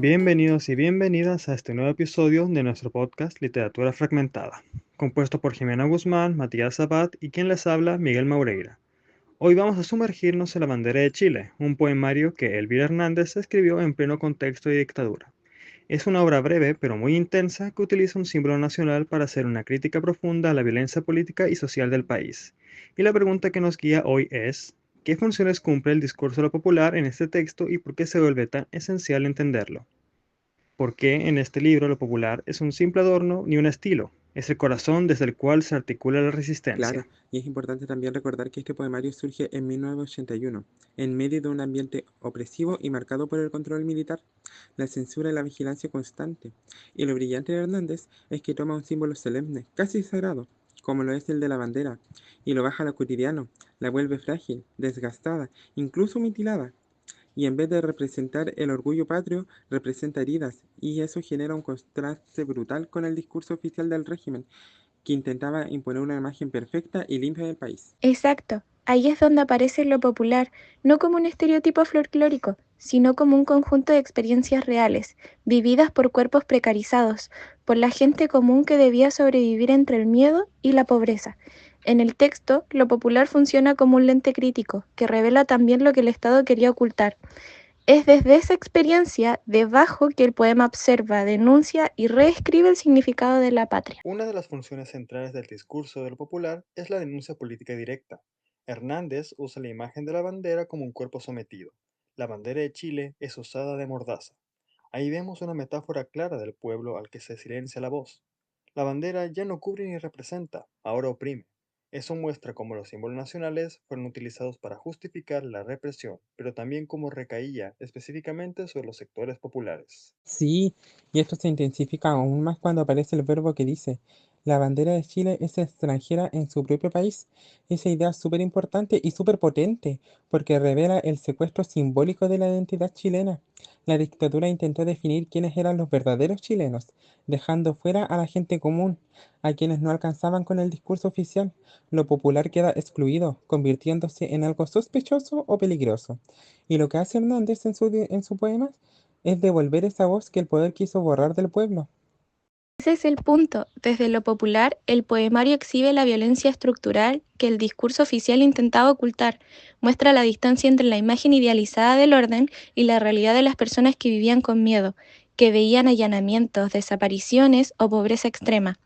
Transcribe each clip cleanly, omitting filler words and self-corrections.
Bienvenidos y bienvenidas a este nuevo episodio de nuestro podcast Literatura Fragmentada, compuesto por Jimena Guzmán, Matías Abad y quien les habla, Miguel Maureira. Hoy vamos a sumergirnos en La bandera de Chile, un poemario que Elvira Hernández escribió en pleno contexto de dictadura. Es una obra breve pero muy intensa que utiliza un símbolo nacional para hacer una crítica profunda a la violencia política y social del país. Y la pregunta que nos guía hoy es, ¿qué funciones cumple el discurso de lo popular en este texto y por qué se vuelve tan esencial entenderlo? Porque en este libro lo popular es un simple adorno ni un estilo, es el corazón desde el cual se articula la Claro, resistencia. y es importante también recordar que este poemario surge en 1981, en medio de un ambiente opresivo y marcado por el control militar, la censura y la vigilancia constante. Y lo brillante de Hernández es que toma un símbolo solemne, casi sagrado, como lo es el de la bandera, y lo baja a lo cotidiano, la vuelve frágil, desgastada, incluso mutilada. Y en vez de representar el orgullo patrio, representa heridas, y eso genera un contraste brutal con el discurso oficial del régimen, que intentaba imponer una imagen perfecta y limpia del país. Exacto, ahí es donde aparece lo popular, no como un estereotipo folclórico, sino como un conjunto de experiencias reales, vividas por cuerpos precarizados, por la gente común que debía sobrevivir entre el miedo y la pobreza. En el texto, lo popular funciona como un lente crítico, que revela también lo que el Estado quería ocultar. Es desde esa experiencia debajo que el poema observa, denuncia y reescribe el significado de la patria. Una de las funciones centrales del discurso de lo popular es la denuncia política directa. Hernández usa la imagen de la bandera como un cuerpo sometido. La bandera de Chile es usada de mordaza. Ahí vemos una metáfora clara del pueblo al que se silencia la voz. La bandera ya no cubre ni representa, ahora oprime. Eso muestra cómo los símbolos nacionales fueron utilizados para justificar la represión, pero también cómo recaía específicamente sobre los sectores populares. Sí, y esto se intensifica aún más cuando aparece el verbo que dice, la bandera de Chile es extranjera en su propio país. Esa idea es súper importante y súper potente, porque revela el secuestro simbólico de la identidad chilena. La dictadura intentó definir quiénes eran los verdaderos chilenos, dejando fuera a la gente común, a quienes no alcanzaban con el discurso oficial. Lo popular queda excluido, convirtiéndose en algo sospechoso o peligroso. Y lo que hace Hernández en su poema es devolver esa voz que el poder quiso borrar del pueblo. Ese es el punto. Desde lo popular, el poemario exhibe la violencia estructural que el discurso oficial intentaba ocultar, muestra la distancia entre la imagen idealizada del orden y la realidad de las personas que vivían con miedo, que veían allanamientos, desapariciones o pobreza extrema.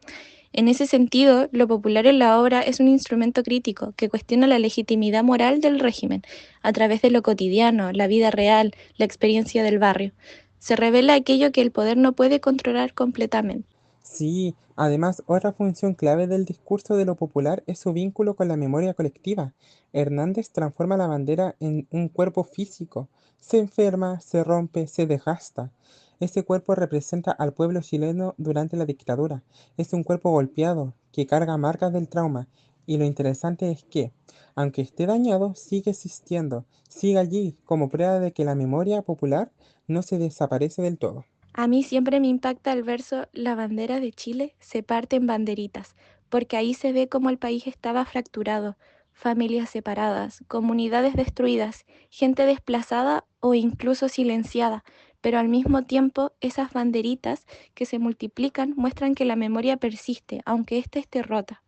En ese sentido, lo popular en la obra es un instrumento crítico que cuestiona la legitimidad moral del régimen a través de lo cotidiano, la vida real, la experiencia del barrio. Se revela aquello que el poder no puede controlar completamente. Sí, además otra función clave del discurso de lo popular es su vínculo con la memoria colectiva. Hernández transforma la bandera en un cuerpo físico. Se enferma, se rompe, se desgasta. Ese cuerpo representa al pueblo chileno durante la dictadura. Es un cuerpo golpeado, que carga marcas del trauma. Y lo interesante es que, aunque esté dañado, sigue existiendo, sigue allí como prueba de que la memoria popular no se desaparece del todo. A mí siempre me impacta el verso La bandera de Chile se parte en banderitas, porque ahí se ve cómo el país estaba fracturado, familias separadas, comunidades destruidas, gente desplazada o incluso silenciada, pero al mismo tiempo esas banderitas que se multiplican muestran que la memoria persiste, aunque ésta esté rota.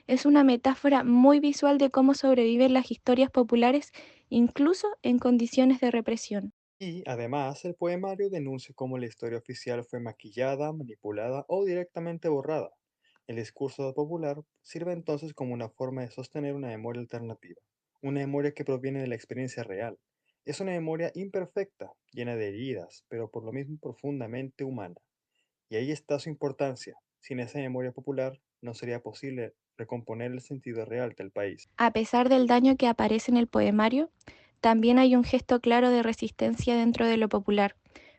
Es una metáfora muy visual de cómo sobreviven las historias populares incluso en condiciones de represión. Y además el poemario denuncia cómo la historia oficial fue maquillada, manipulada o directamente borrada. El discurso popular sirve entonces como una forma de sostener una memoria alternativa, una memoria que proviene de la experiencia real. Es una memoria imperfecta, llena de heridas, pero por lo mismo profundamente humana. Y ahí está su importancia. Sin esa memoria popular no sería posible recomponer el sentido real del país. A pesar del daño que aparece en el poemario, también hay un gesto claro de resistencia dentro de lo popular,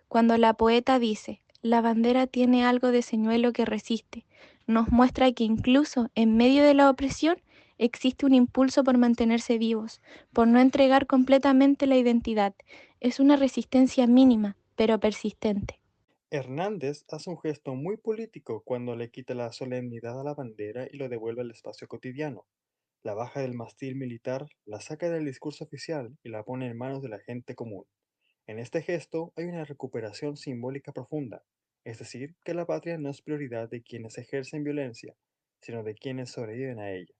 cuando la poeta dice, la bandera tiene algo de señuelo que resiste, nos muestra que incluso en medio de la opresión existe un impulso por mantenerse vivos, por no entregar completamente la identidad. Es una resistencia mínima, pero persistente. Hernández hace un gesto muy político cuando le quita la solemnidad a la bandera y lo devuelve al espacio cotidiano. La baja del mástil militar, la saca del discurso oficial y la pone en manos de la gente común. En este gesto hay una recuperación simbólica profunda, es decir, que la patria no es prioridad de quienes ejercen violencia, sino de quienes sobreviven a ella.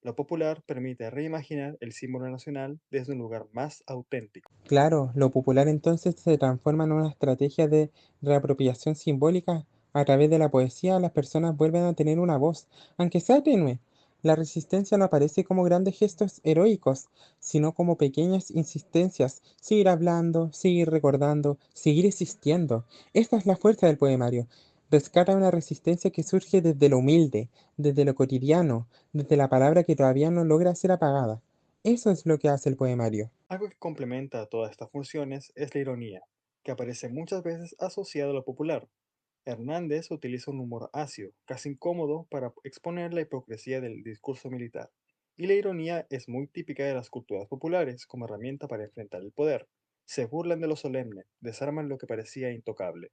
Lo popular permite reimaginar el símbolo nacional desde un lugar más auténtico. Claro, lo popular entonces se transforma en una estrategia de reapropiación simbólica. A través de la poesía, las personas vuelven a tener una voz, aunque sea tenue. La resistencia no aparece como grandes gestos heroicos, sino como pequeñas insistencias. Seguir hablando, seguir recordando, seguir existiendo. Esta es la fuerza del poemario. Rescata una resistencia que surge desde lo humilde, desde lo cotidiano, desde la palabra que todavía no logra ser apagada. Eso es lo que hace el poemario. Algo que complementa todas estas funciones es la ironía, que aparece muchas veces asociada a lo popular. Hernández utiliza un humor ácido, casi incómodo, para exponer la hipocresía del discurso militar. Y la ironía es muy típica de las culturas populares como herramienta para enfrentar el poder. Se burlan de lo solemne, desarman lo que parecía intocable.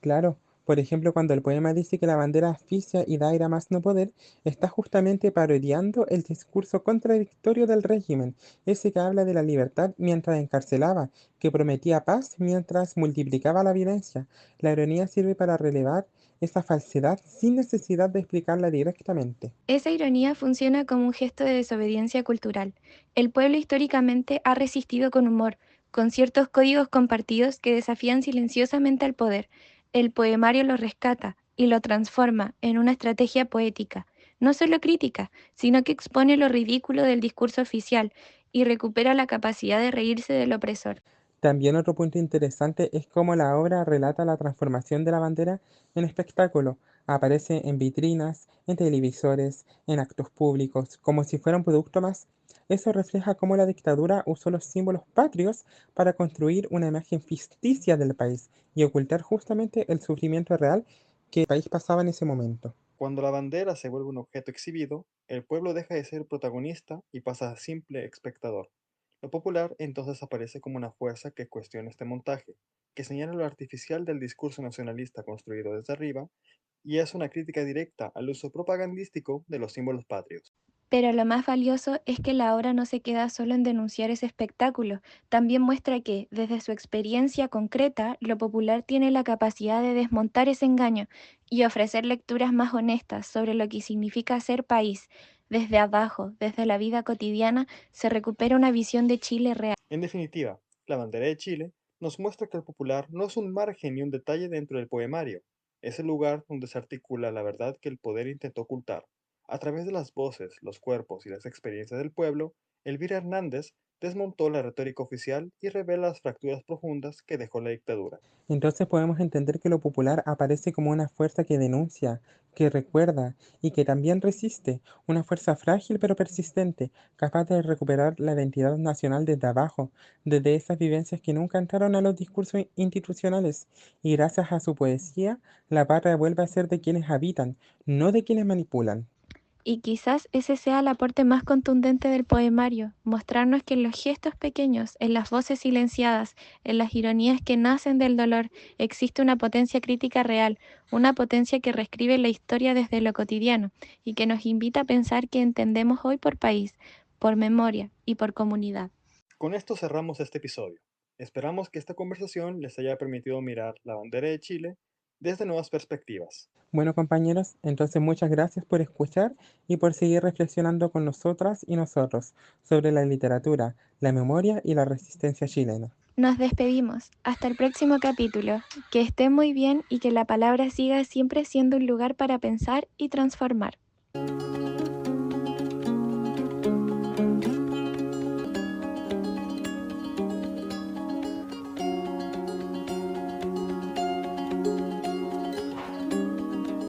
Claro, por ejemplo, cuando el poema dice que la bandera asfixia y da aire a más no poder, está justamente parodiando el discurso contradictorio del régimen, ese que habla de la libertad mientras encarcelaba, que prometía paz mientras multiplicaba la violencia. La ironía sirve para relevar esa falsedad sin necesidad de explicarla directamente. Esa ironía funciona como un gesto de desobediencia cultural. El pueblo históricamente ha resistido con humor, con ciertos códigos compartidos que desafían silenciosamente al poder. El poemario lo rescata y lo transforma en una estrategia poética, no solo crítica, sino que expone lo ridículo del discurso oficial y recupera la capacidad de reírse del opresor. También otro punto interesante es cómo la obra relata la transformación de la bandera en espectáculo. Aparece en vitrinas, en televisores, en actos públicos, como si fuera un producto más. Eso refleja cómo la dictadura usó los símbolos patrios para construir una imagen ficticia del país y ocultar justamente el sufrimiento real que el país pasaba en ese momento. Cuando la bandera se vuelve un objeto exhibido, el pueblo deja de ser protagonista y pasa a simple espectador. Lo popular entonces aparece como una fuerza que cuestiona este montaje, que señala lo artificial del discurso nacionalista construido desde arriba y es una crítica directa al uso propagandístico de los símbolos patrios. Pero lo más valioso es que la obra no se queda solo en denunciar ese espectáculo, también muestra que, desde su experiencia concreta, lo popular tiene la capacidad de desmontar ese engaño y ofrecer lecturas más honestas sobre lo que significa ser país. Desde abajo, desde la vida cotidiana, se recupera una visión de Chile real. En definitiva, la bandera de Chile nos muestra que el popular no es un margen ni un detalle dentro del poemario, es el lugar donde se articula la verdad que el poder intentó ocultar. A través de las voces, los cuerpos y las experiencias del pueblo, Elvira Hernández desmontó la retórica oficial y revela las fracturas profundas que dejó la dictadura. Entonces podemos entender que lo popular aparece como una fuerza que denuncia, que recuerda y que también resiste, una fuerza frágil pero persistente, capaz de recuperar la identidad nacional desde abajo, desde esas vivencias que nunca entraron a los discursos institucionales. Y gracias a su poesía, la patria vuelve a ser de quienes habitan, no de quienes manipulan. Y quizás ese sea el aporte más contundente del poemario, mostrarnos que en los gestos pequeños, en las voces silenciadas, en las ironías que nacen del dolor, existe una potencia crítica real, una potencia que reescribe la historia desde lo cotidiano y que nos invita a pensar que entendemos hoy por país, por memoria y por comunidad. Con esto cerramos este episodio. Esperamos que esta conversación les haya permitido mirar la bandera de Chile desde nuevas perspectivas. Bueno, compañeros, entonces muchas gracias por escuchar y por seguir reflexionando con nosotras y nosotros sobre la literatura, la memoria y la resistencia chilena. Nos despedimos. Hasta el próximo capítulo. Que estén muy bien y que la palabra siga siempre siendo un lugar para pensar y transformar.